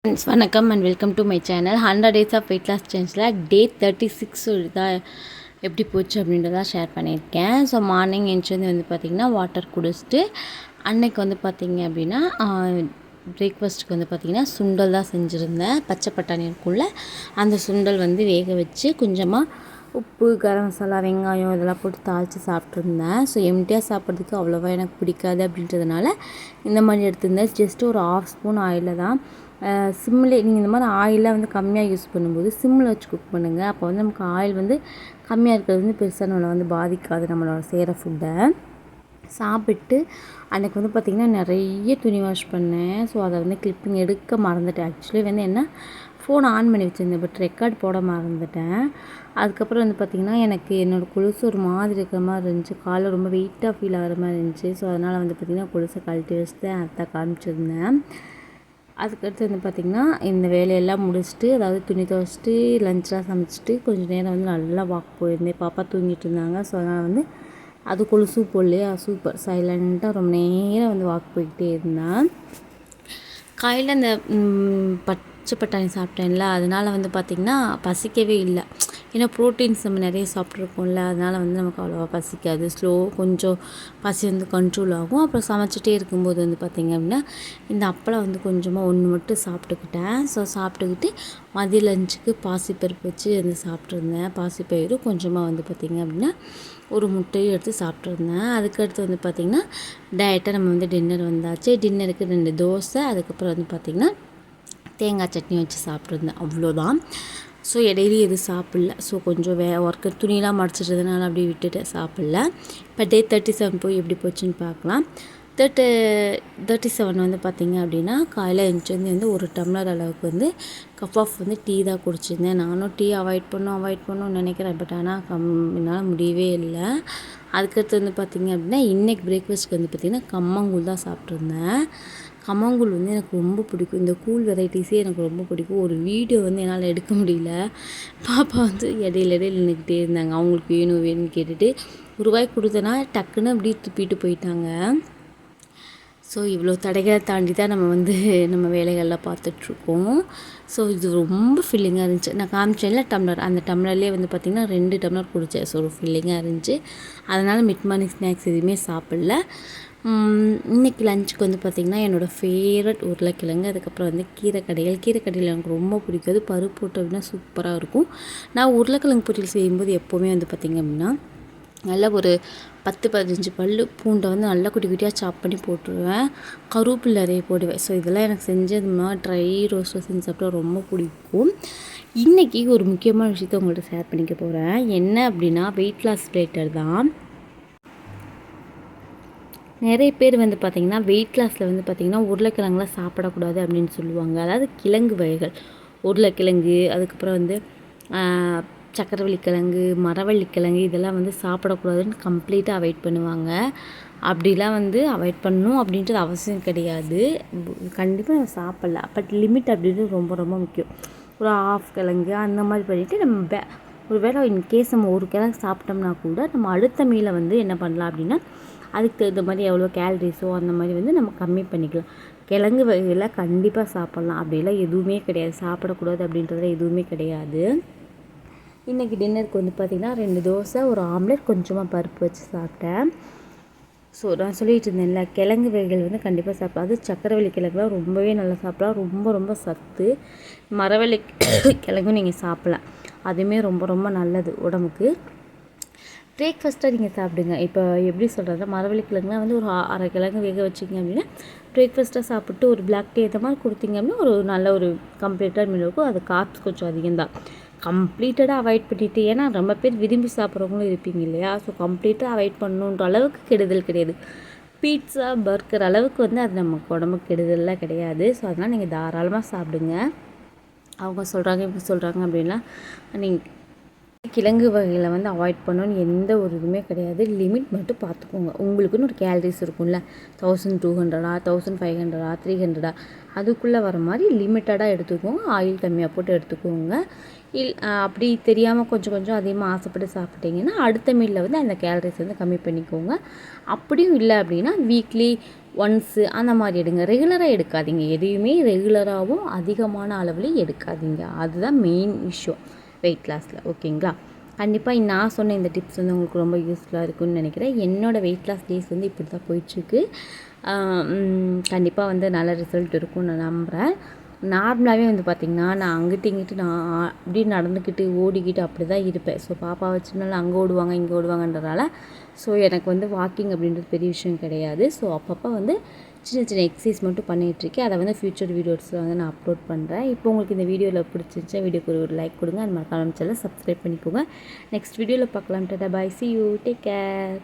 Friends வணக்கம் and welcome to my channel 100 days of weight loss சேஞ்சில் day 36 தான் எப்படி போச்சு அப்படின்றத ஷேர் பண்ணியிருக்கேன். ஸோ மார்னிங் எழுந்திரிச்சு வந்து பார்த்திங்கன்னா வாட்டர் குடிச்சிட்டு அன்னைக்கு வந்து பார்த்திங்க அப்படின்னா பிரேக்ஃபாஸ்ட்டுக்கு வந்து பார்த்திங்கன்னா சுண்டல் தான் செஞ்சுருந்தேன். பச்சை பட்டாணி இருக்குள்ள அந்த சுண்டல் வந்து வேக வச்சு கொஞ்சமாக உப்பு, கரம் மசாலா, வெங்காயம் இதெல்லாம் போட்டு தாளித்து சாப்பிட்ருந்தேன். ஸோ எம்டியாக சாப்பிட்றதுக்கு அவ்வளோவா எனக்கு பிடிக்காது அப்படின்றதுனால இந்த மாதிரி எடுத்திருந்தேன். ஜஸ்ட்டு ஒரு 1/2 ஸ்பூன் ஆயிலில் தான் சிம்மில் நீங்கள் இந்த மாதிரி ஆயிலெலாம் வந்து கம்மியாக யூஸ் பண்ணும்போது சிம்மில் வச்சு குக் பண்ணுங்கள். அப்போ வந்து நமக்கு ஆயில் வந்து கம்மியாக இருக்கிறது வந்து பெருசாக நம்மளை வந்து பாதிக்காது நம்மளோட செய்கிற ஃபுட்டை. சாப்பிட்டு அன்றைக்கி வந்து பார்த்திங்கன்னா நிறைய துணி வாஷ் பண்ணேன். ஸோ அதை வந்து கிளிப்பிங் எடுக்க மறந்துட்டேன். ஆக்சுவலி வந்து என்ன ஃபோன் ஆன் பண்ணி வச்சுருந்தேன், பட் ரெக்கார்ட் போட மறந்துட்டேன். அதுக்கப்புறம் வந்து பார்த்திங்கன்னா எனக்கு என்னோடய கொலுசு ஒரு மாதிரி இருக்கிற மாதிரி இருந்துச்சு. காலைல ரொம்ப வெயிட்டாக ஃபீல் ஆகிற மாதிரி இருந்துச்சு. ஸோ அதனால் வந்து பார்த்திங்கன்னா கொலுசை கழட்டி வச்சுட்டு அத்தை காமிச்சிருந்தேன். அதுக்கடுத்து வந்து பார்த்திங்கன்னா இந்த வேலையெல்லாம் முடிச்சுட்டு, அதாவது துணி துவைச்சிட்டு லஞ்செலாம் சமைச்சிட்டு கொஞ்சம் நேரம் வந்து நல்லா வாக் போயிருந்தேன். பாப்பா தூங்கிட்டு இருந்தாங்க. ஸோ அதனால் வந்து அது கொலுசு போடலையா, சூப்பர் சைலண்ட்டாக ரொம்ப நேரம் வந்து வாக் போய்கிட்டே இருந்தேன். காலையில் அந்த பச்சை பட்டாணி சாப்பிட்டேன்ல, அதனால் வந்து பார்த்திங்கன்னா பசிக்கவே இல்லை. ஏன்னா ப்ரோட்டீன்ஸ் நம்ம நிறைய சாப்பிட்ருக்கோம்ல, அதனால் வந்து நமக்கு அவ்வளோவா பசிக்காது. கொஞ்சம் பசி வந்து கண்ட்ரோல் ஆகும். அப்புறம் சமைச்சிட்டே இருக்கும்போது வந்து பார்த்திங்க அப்படின்னா இந்த அப்பளம் வந்து கொஞ்சமாக ஒன்று மட்டும் சாப்பிட்டுக்கிட்டேன். ஸோ சாப்பிட்டுக்கிட்டு மதிய லஞ்சுக்கு பாசிப்பருப்பு வச்சு வந்து சாப்பிட்ருந்தேன். பாசிப்பயிறு கொஞ்சமாக வந்து பார்த்திங்க அப்படின்னா ஒரு முட்டையும் எடுத்து சாப்பிட்ருந்தேன். அதுக்கடுத்து வந்து பார்த்திங்கன்னா டயட்டாக நம்ம வந்து டின்னர் வந்தாச்சு. டின்னருக்கு 2 தோசை, அதுக்கப்புறம் வந்து பார்த்திங்கன்னா தேங்காய் சட்னி வச்சு சாப்பிட்ருந்தேன். அவ்வளோதான். ஸோ இடையிலையும் எதுவும் சாப்பிட்ல. ஸோ கொஞ்சம் ஒர்க்கு துணியெலாம் மடிச்சிட்டதுனால அப்படியே விட்டுட்டு சாப்பிட்ல. இப்போ டே 37 போய் எப்படி போச்சுன்னு பார்க்கலாம். 37 வந்து பார்த்திங்க அப்படின்னா காலையில் எழுந்துச்சி வந்து 1 டம்ளர் அளவுக்கு வந்து கப் ஆஃப் வந்து டீ தான் குடிச்சிருந்தேன். நானும் டீ அவாய்ட் பண்ணணும்னு நினைக்கிறேன். பட் ஆனால் என்னால் முடியவே இல்லை. அதுக்கடுத்து வந்து பார்த்திங்க அப்படின்னா இன்றைக்கி பிரேக்ஃபாஸ்ட்டுக்கு வந்து பார்த்திங்கன்னா கம்மங்கூழ் தான் சாப்பிட்ருந்தேன். கம்மங்கூழ் வந்து எனக்கு ரொம்ப பிடிக்கும். இந்த கூழ் வெரைட்டிஸே எனக்கு ரொம்ப பிடிக்கும். ஒரு வீடியோ வந்து என்னால் எடுக்க முடியல. பாப்பா வந்து இடையில நின்றுக்கிட்டே இருந்தாங்க. அவங்களுக்கு வேணும்னு கேட்டுட்டு ரூபாய் கொடுத்தனா டக்குன்னு அப்படியே துப்பிட்டு போயிட்டாங்க. ஸோ இவ்வளோ தடைகளை தாண்டி தான் நம்ம வந்து நம்ம வேலைகள்லாம் பார்த்துட்ருக்கோம். ஸோ இது ரொம்ப ஃபில்லிங்காக இருந்துச்சு. நான் காமிச்சேன்ல டம்ளர், அந்த டம்ளர்லேயே வந்து பார்த்திங்கன்னா 2 டம்ளர் குடித்தேன். ஸோ ஒரு ஃபில்லிங்காக இருந்துச்சு. அதனால் மிட் மார்னிங் ஸ்நாக்ஸ் எதுவுமே சாப்பிடல. இன்றைக்கி லஞ்சுக்கு வந்து பார்த்திங்கன்னா என்னோடய ஃபேவரட் உருளைக்கிழங்கு, அதுக்கப்புறம் வந்து கீரைக்கடையில் எனக்கு ரொம்ப பிடிக்கும். அது பருப்பு போட்டு அப்படின்னா சூப்பராக இருக்கும். நான் உருளைக்கிழங்கு பொரியல் செய்யும்போது எப்போவுமே வந்து பார்த்திங்க அப்படின்னா நல்லா ஒரு 10-15 பூண்டை வந்து நல்லா குட்டி குட்டியாக சாப் பண்ணி போட்டுருவேன். கருவேப்பிலை நிறைய போடுவேன். ஸோ இதெல்லாம் எனக்கு செஞ்சதுன்னா ட்ரை ரோஸ்ட்டில் செஞ்சு சாப்பிட்டா ரொம்ப பிடிக்கும். இன்றைக்கி ஒரு முக்கியமான விஷயத்த உங்கள்கிட்ட ஷேர் பண்ணிக்க போகிறேன். என்ன அப்படின்னா வெயிட் லாஸ் ரிலேட்டட் தான். நிறைய பேர் வந்து பார்த்திங்கன்னா வெயிட் லாஸில் வந்து பார்த்திங்கன்னா உருளைக்கிழங்குலாம் சாப்பிடக்கூடாது அப்படின்னு சொல்லுவாங்க. அதாவது கிழங்கு வகைகள், உருளைக்கிழங்கு, அதுக்கப்புறம் வந்து சக்கரவள்ளிக்கிழங்கு, மரவள்ளிக்கிழங்கு இதெல்லாம் வந்து சாப்பிடக்கூடாதுன்னு கம்ப்ளீட்டாக அவாய்ட் பண்ணுவாங்க. அப்படிலாம் வந்து அவாய்ட் பண்ணணும் அப்படின்றது அவசியம் கிடையாது. கண்டிப்பாக நம்ம சாப்பிட்லாம். பட் லிமிட் அப்படின்றது ரொம்ப ரொம்ப முக்கியம். ஒரு 1/2 கிழங்கு அந்த மாதிரி பண்ணிவிட்டு நம்ம ஒரு வேளை இன்கேஸ் நம்ம ஒரு கிழங்கு சாப்பிட்டோம்னா கூட நம்ம அடுத்த மீலை வந்து என்ன பண்ணலாம் அப்படின்னா அதுக்கு தகுந்த மாதிரி எவ்வளோ கேலரிஸோ அந்த மாதிரி வந்து நம்ம கம்மி பண்ணிக்கலாம். கிழங்கு வகையில் கண்டிப்பாக சாப்பிட்லாம். அப்படிலாம் எதுவுமே கிடையாது. சாப்பிடக்கூடாது அப்படின்றதுல எதுவுமே கிடையாது. இன்றைக்கி டின்னருக்கு வந்து பார்த்திங்கன்னா 2 தோசை, ஒரு ஆம்லெட், கொஞ்சமாக பருப்பு வச்சு சாப்பிட்டேன். ஸோ நான் சொல்லிகிட்டு இருந்தேன்ல, கிழங்கு வகைகள் வந்து கண்டிப்பாக சாப்பிடலாம். அது சக்கரவள்ளி கிழங்குலாம் ரொம்பவே நல்லா சாப்பிடலாம். ரொம்ப ரொம்ப சத்து. மரவள்ளி கிழங்கும் நீங்கள் சாப்பிட்லாம். அதுவுமே ரொம்ப ரொம்ப நல்லது உடம்புக்கு. பிரேக்ஃபாஸ்ட்டாக நீங்கள் சாப்பிடுங்க. இப்போ எப்படி சொல்கிறதா, மரவள்ளி கிழங்குலாம் வந்து ஒரு 1/2 கிழங்கு வேக வச்சிங்க அப்படின்னா பிரேக்ஃபாஸ்ட்டாக சாப்பிட்டு ஒரு பிளாக் டீ ஏற்ற மாதிரி கொடுத்தீங்க அப்படின்னா ஒரு நல்ல ஒரு கம்ப்ளீட்டாக மீன் இருக்கும். அது கார்ப்ஸ் கொஞ்சம் அதிகம்தான். கம்ப்ளீட்டடாக அவாய்ட் பண்ணிவிட்டு, ஏன்னா ரொம்ப பேர் விரும்பி சாப்பிட்றவங்களும் இருப்பீங்க இல்லையா. ஸோ கம்ப்ளீட்டாக அவாய்ட் பண்ணணுன்ற அளவுக்கு கெடுதல் கிடையாது. பீட்சா, பர்கர் அளவுக்கு வந்து அது நம்ம உடம்புக்கு கெடுதல்லாம் கிடையாது. ஸோ அதனால் நீங்கள் தாராளமாக சாப்பிடுங்க. அவங்க சொல்கிறாங்க இப்படி சொல்கிறாங்க அப்படின்லாம் நீங்கள் கிழங்கு வகையில் வந்து அவாய்ட் பண்ணணும்னு எந்த ஒரு இதுவுமே கிடையாது. லிமிட் மட்டும் பார்த்துக்கோங்க. உங்களுக்குன்னு ஒரு கேலரிஸ் இருக்கும்ல, 1200 1500 300 அதுக்குள்ளே வர மாதிரி லிமிட்டடாக எடுத்துக்கோங்க. ஆயில் கம்மியாக போட்டு எடுத்துக்கோங்க. அப்படி தெரியாமல் கொஞ்சம் கொஞ்சம் அதிகமாக ஆசைப்பட்டு சாப்பிட்டீங்கன்னா அடுத்த மீலில் வந்து அந்த கேலரிஸ் வந்து கம்மி பண்ணிக்கோங்க. அப்படியும் இல்லை அப்படின்னா வீக்லி ஒன்ஸு அந்த மாதிரி எடுங்க. ரெகுலராக எடுக்காதீங்க. எதையுமே ரெகுலராகவும் அதிகமான அளவில் எடுக்காதீங்க. அதுதான் மெயின் விஷயம் வெயிட் லாஸில். ஓகேங்களா? கண்டிப்பாக நான் சொன்ன இந்த டிப்ஸ் வந்து உங்களுக்கு ரொம்ப யூஸ்ஃபுல்லாக இருக்குன்னு நினைக்கிறேன். என்னோடய வெயிட் லாஸ் டேஸ் வந்து இப்படி தான் போயிட்டுருக்கு. கண்டிப்பாக வந்து நல்ல ரிசல்ட் இருக்கும்னு நான் நம்புகிறேன். நார்மலாகவே வந்து பார்த்திங்கன்னா நான் அங்கிட்டு இங்கிட்டு நான் அப்படியே நடந்துக்கிட்டு ஓடிக்கிட்டு அப்படி தான் இருப்பேன். ஸோ பாப்பா வச்சுனால அங்கே ஓடுவாங்க இங்கே ஓடுவாங்கன்றதால ஸோ எனக்கு வந்து வாக்கிங் அப்படின்றது பெரிய விஷயம் கிடையாது. ஸோ அப்பப்போ வந்து சின்ன சின்ன எக்ஸசைஸ் மட்டும் பண்ணிகிட்ருக்கேன். அதை வந்து ஃப்யூச்சர் வீடியோஸில் வந்து நான் அப்லோட் பண்ணுறேன். இப்போ உங்களுக்கு இந்த வீடியோவில் பிடிச்சிருந்துச்சா வீடியோக்கு ஒரு லைக் கொடுங்க. அது மறக்காம சேனலை சப்ஸ்கிரைப் பண்ணிக்கோங்க. நெக்ஸ்ட் வீடியோவில் பார்க்கலாம். டாடா பாய், see you, டேக் கேர்.